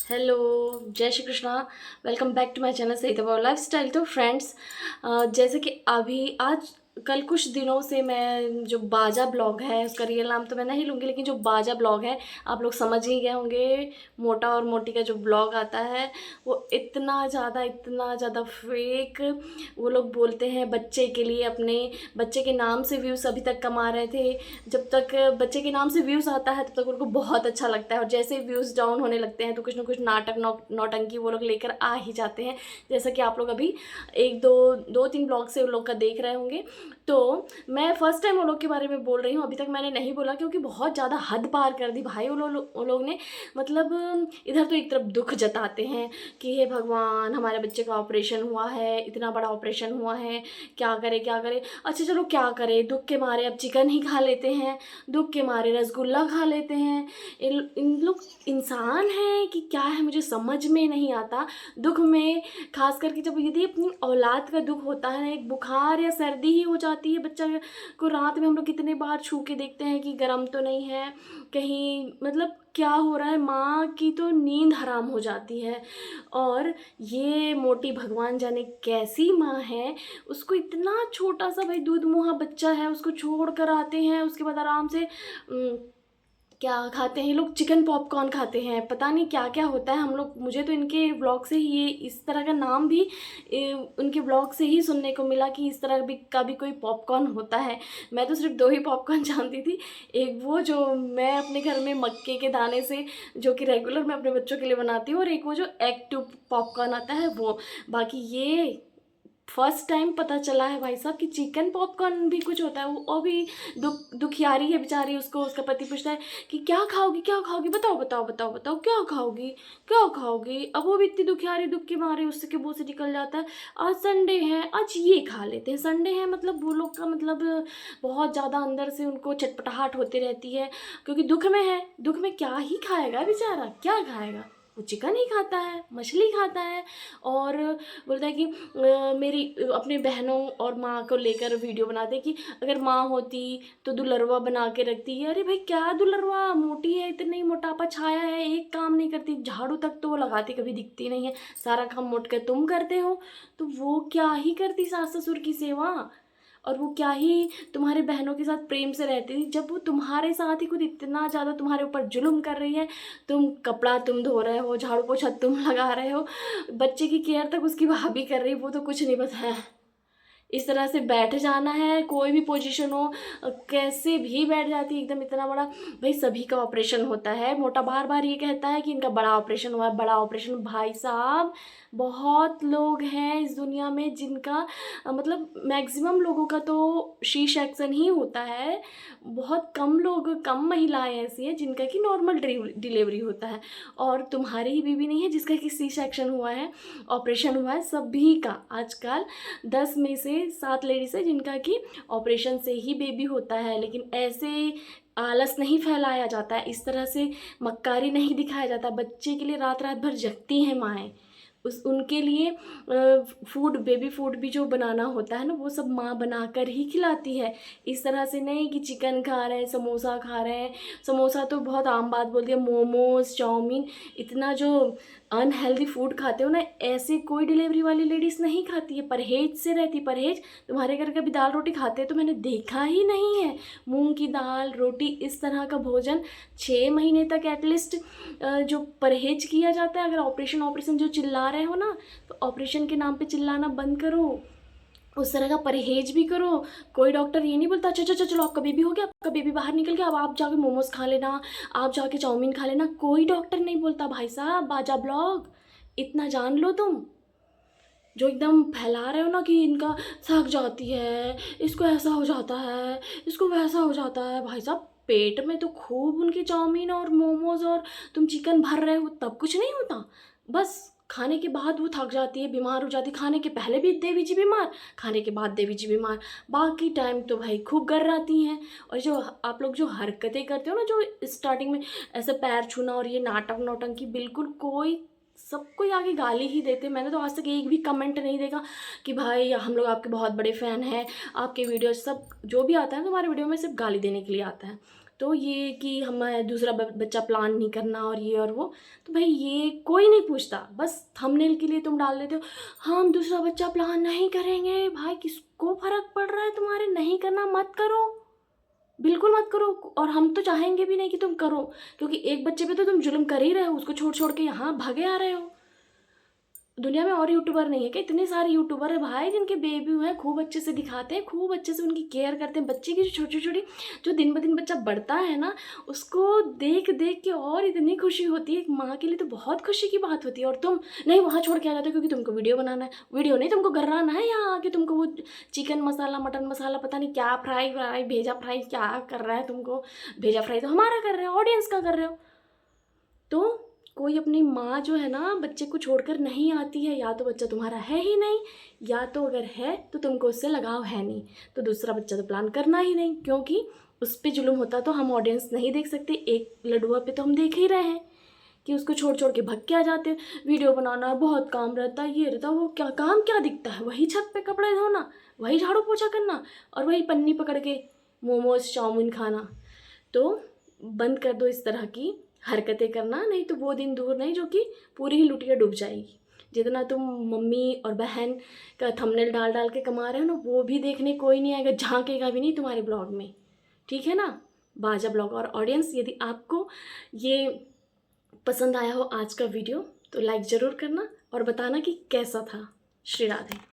Hello, जय Shri Krishna. Welcome back to my channel सही तब लाइफ स्टाइल। तो फ्रेंड्स, जैसे कि अभी आज कल कुछ दिनों से मैं जो बाजा ब्लॉग है, उसका रियल नाम तो मैं नहीं लूँगी, लेकिन जो बाजा ब्लॉग है आप लोग समझ ही गए होंगे। मोटा और मोटी का जो ब्लॉग आता है वो इतना ज़्यादा फेक। वो लोग बोलते हैं बच्चे के लिए, अपने बच्चे के नाम से व्यूज़ अभी तक कमा रहे थे। जब तक बच्चे के नाम से व्यूज़ आता है तब तक उनको बहुत अच्छा लगता है, और जैसे ही व्यूज़ डाउन होने लगते हैं तो कुछ ना कुछ नाटक नौटंकी वो लोग लेकर आ ही जाते हैं। जैसा कि आप लोग अभी एक दो तीन ब्लॉग से उन लोग का देख रहे होंगे। तो मैं फर्स्ट टाइम वो लोग के बारे में बोल रही हूँ, अभी तक मैंने नहीं बोला क्योंकि बहुत ज़्यादा हद पार कर दी भाई वो लोग ने। मतलब इधर तो एक तरफ दुख जताते हैं कि हे भगवान, हमारे बच्चे का ऑपरेशन हुआ है, इतना बड़ा ऑपरेशन हुआ है, क्या करे क्या करे। अच्छा चलो क्या करे, दुख के मारे अब चिकन ही खा लेते हैं, दुख के मारे रसगुल्ला खा लेते हैं। इन लोग इंसान हैं कि क्या है, मुझे समझ में नहीं आता। दुख में खास करके जब यदि अपनी औलाद का दुख होता है, एक बुखार या सर्दी ही हो जाती है, बच्चा को रात में हम लोग कितने बार छू के देखते हैं कि गर्म तो नहीं है कहीं, मतलब क्या हो रहा है, माँ की तो नींद हराम हो जाती है। और ये मोटी भगवान जाने कैसी माँ है, उसको इतना छोटा सा भाई दूध मुहा बच्चा है, उसको छोड़ कर आते हैं, उसके बाद आराम से क्या खाते हैं ये लोग, चिकन पॉपकॉर्न खाते हैं, पता नहीं क्या क्या होता है। हम लोग, मुझे तो इनके ब्लॉग से ही ये इस तरह का नाम भी उनके ब्लॉग से ही सुनने को मिला कि इस तरह भी का भी कोई पॉपकॉर्न होता है। मैं तो सिर्फ दो ही पॉपकॉर्न जानती थी, एक वो जो मैं अपने घर में मक्के के दाने से जो कि रेगुलर मैं अपने बच्चों के लिए बनाती हूँ, और एक वो जो एग ट्यूब पॉपकॉर्न आता है वो। बाकी ये फर्स्ट टाइम पता चला है भाई साहब कि चिकन पॉपकॉर्न भी कुछ होता है। वो भी दुखियारी है बेचारी, उसको उसका पति पूछता है कि क्या खाओगी क्या खाओगी, बताओ बताओ बताओ बताओ क्या खाओगी क्या खाओगी। अब वो भी इतनी दुखियारी, दुख के मारे उससे के मुँह से निकल जाता है, आज संडे है आज ये खा लेते हैं। संडे है मतलब वो लोग का मतलब बहुत ज़्यादा अंदर से उनको चटपटाहट होती रहती है, क्योंकि दुख में है, दुख में क्या ही खाएगा बेचारा, क्या खाएगा। वो चिकन ही खाता है, मछली खाता है, और बोलता है कि मेरी अपने बहनों और माँ को लेकर वीडियो बनाते कि अगर माँ होती तो दुलरवा बना के रखती है। अरे भाई क्या दुलरवा, मोटी है, इतनी मोटापा छाया है, एक काम नहीं करती, झाड़ू तक तो वो लगाती कभी दिखती नहीं है, सारा काम मोट कर तुम करते हो। तो वो क्या ही करती सास ससुर की सेवा, और वो क्या ही तुम्हारे बहनों के साथ प्रेम से रहती थी, जब वो तुम्हारे साथ ही खुद इतना ज़्यादा तुम्हारे ऊपर जुल्म कर रही है। तुम कपड़ा तुम धो रहे हो, झाड़ू पोछा तुम लगा रहे हो, बच्चे की केयर तक उसकी भाभी कर रही है, वो तो कुछ नहीं पता है। इस तरह से बैठ जाना है, कोई भी पोजीशन हो, कैसे भी बैठ जाती है एकदम, इतना बड़ा। भाई सभी का ऑपरेशन होता है, मोटा बार बार ये कहता है कि इनका बड़ा ऑपरेशन हुआ है, बड़ा ऑपरेशन। भाई साहब बहुत लोग हैं इस दुनिया में जिनका मतलब मैक्सिमम लोगों का तो सी सेक्शन ही होता है। बहुत कम लोग, कम महिलाएं ऐसी हैं जिनका कि नॉर्मल डिलीवरी होता है, और तुम्हारी ही बीवी नहीं है जिसका कि सी सेक्शन हुआ है, ऑपरेशन हुआ है। सभी का आजकल 10 में से 7 लेडीज़ है जिनका कि ऑपरेशन से ही बेबी होता है। लेकिन ऐसे आलस नहीं फैलाया जाता है, इस तरह से मक्कारी नहीं दिखाया जाता। बच्चे के लिए रात रात भर जगती हैं माएँ, उस उनके लिए फूड, बेबी फूड भी जो बनाना होता है ना, वो सब माँ बनाकर ही खिलाती है। इस तरह से नहीं कि चिकन खा रहे हैं, समोसा खा रहे हैं। समोसा तो बहुत आम बात बोल दिया, मोमोज, चाउमीन, इतना जो अनहेल्दी फूड खाते हो ना, ऐसे कोई डिलीवरी वाली लेडीज़ नहीं खाती है, परहेज से रहती। परहेज तुम्हारे घर कभी दाल रोटी खाते हैं तो मैंने देखा ही नहीं है। मूंग की दाल रोटी इस तरह का भोजन 6 महीने तक एटलीस्ट जो परहेज किया जाता है। अगर ऑपरेशन ऑपरेशन जो चिल्ला रहे हो ना, तो ऑपरेशन के नाम पे चिल्लाना बंद करो, उस तरह का परहेज भी करो। कोई डॉक्टर ये नहीं बोलता अच्छा अच्छा चलो आपका बेबी हो गया, आपका बेबी बाहर निकल गया, अब आप जाके मोमोज खा लेना, आप जाके चाउमीन खा लेना, कोई डॉक्टर नहीं बोलता। भाई साहब बाजा ब्लॉग इतना जान लो तुम, जो एकदम फैला रहे हो ना कि इनका थक जाती है, इसको ऐसा हो जाता है, इसको वैसा हो जाता है। भाई साहब पेट में तो खूब उनकी चाउमीन और मोमोज और तुम चिकन भर रहे हो, तब कुछ नहीं होता। बस खाने के बाद वो थक जाती है, बीमार हो जाती है। खाने के पहले भी देवी जी बीमार, खाने के बाद देवी जी बीमार, बाकी टाइम तो भाई खूब गर्राती हैं। और जो आप लोग जो हरकतें करते हो ना, जो स्टार्टिंग में ऐसे पैर छूना और ये नाटक नौटंकी, बिल्कुल कोई, सबको आगे गाली ही देते। मैंने तो आज तक एक भी कमेंट नहीं देखा कि भाई हम लोग आपके बहुत बड़े फ़ैन हैं, आपके वीडियो सब जो भी आता है तुम्हारे वीडियो में सिर्फ गाली देने के लिए आता है। तो ये कि हमें दूसरा बच्चा प्लान नहीं करना और ये और वो, तो भाई ये कोई नहीं पूछता, बस थंबनेल के लिए तुम डाल देते हो हम दूसरा बच्चा प्लान नहीं करेंगे। भाई किसको फ़र्क पड़ रहा है तुम्हारे, नहीं करना मत करो, बिल्कुल मत करो। और हम तो चाहेंगे भी नहीं कि तुम करो, क्योंकि एक बच्चे पे तो तुम जुल्म कर ही रहे हो, उसको छोड़ छोड़ के यहाँ भागे आ रहे हो। दुनिया में और यूट्यूबर नहीं है क्या? इतने सारे यूट्यूबर है भाई जिनके बेबी हुए हैं, खूब अच्छे से दिखाते हैं, खूब अच्छे से उनकी केयर करते हैं। बच्चे की जो छोटी छोटी, जो दिन ब दिन बच्चा बढ़ता है ना, उसको देख देख के और इतनी खुशी होती है, एक माँ के लिए तो बहुत खुशी की बात होती है। और तुम नहीं वहाँ छोड़ के आ जाते हो क्योंकि तुमको वीडियो बनाना है। वीडियो नहीं, तुमको गर्राना है यहाँ आके, तुमको वो चिकन मसाला मटन मसाला पता नहीं क्या फ्राई व्राई भेजा फ्राई क्या कर रहा है तुमको। भेजा फ्राई तो हमारा कर रहे हो, ऑडियंस का कर रहे हो। तो कोई अपनी माँ जो है ना बच्चे को छोड़कर नहीं आती है, या तो बच्चा तुम्हारा है ही नहीं, या तो अगर है तो तुमको उससे लगाव है नहीं, तो दूसरा बच्चा तो प्लान करना ही नहीं, क्योंकि उस पर जुल्म होता तो हम ऑडियंस नहीं देख सकते। एक लडुआ पे तो हम देख ही रहे हैं कि उसको छोड़ छोड़ के भग के आ जाते हैं। वीडियो बनाना बहुत काम रहता है, ये रहता है, वो क्या काम क्या दिखता है, वही छत पे कपड़े धोना, वही झाड़ू पोछा करना, और वही पन्नी पकड़ के मोमोज चाउमीन खाना। तो बंद कर दो इस तरह की हरकतें करना, नहीं तो वो दिन दूर नहीं जो कि पूरी ही लुटिया डूब जाएगी। जितना तुम मम्मी और बहन का थंबनेल डाल डाल के कमा रहे हो ना, वो भी देखने कोई नहीं आएगा, झांकेगा भी नहीं तुम्हारे ब्लॉग में, ठीक है ना। बाजा ब्लॉग। और ऑडियंस, यदि आपको ये पसंद आया हो आज का वीडियो तो लाइक ज़रूर करना और बताना कि कैसा था। श्री राधे।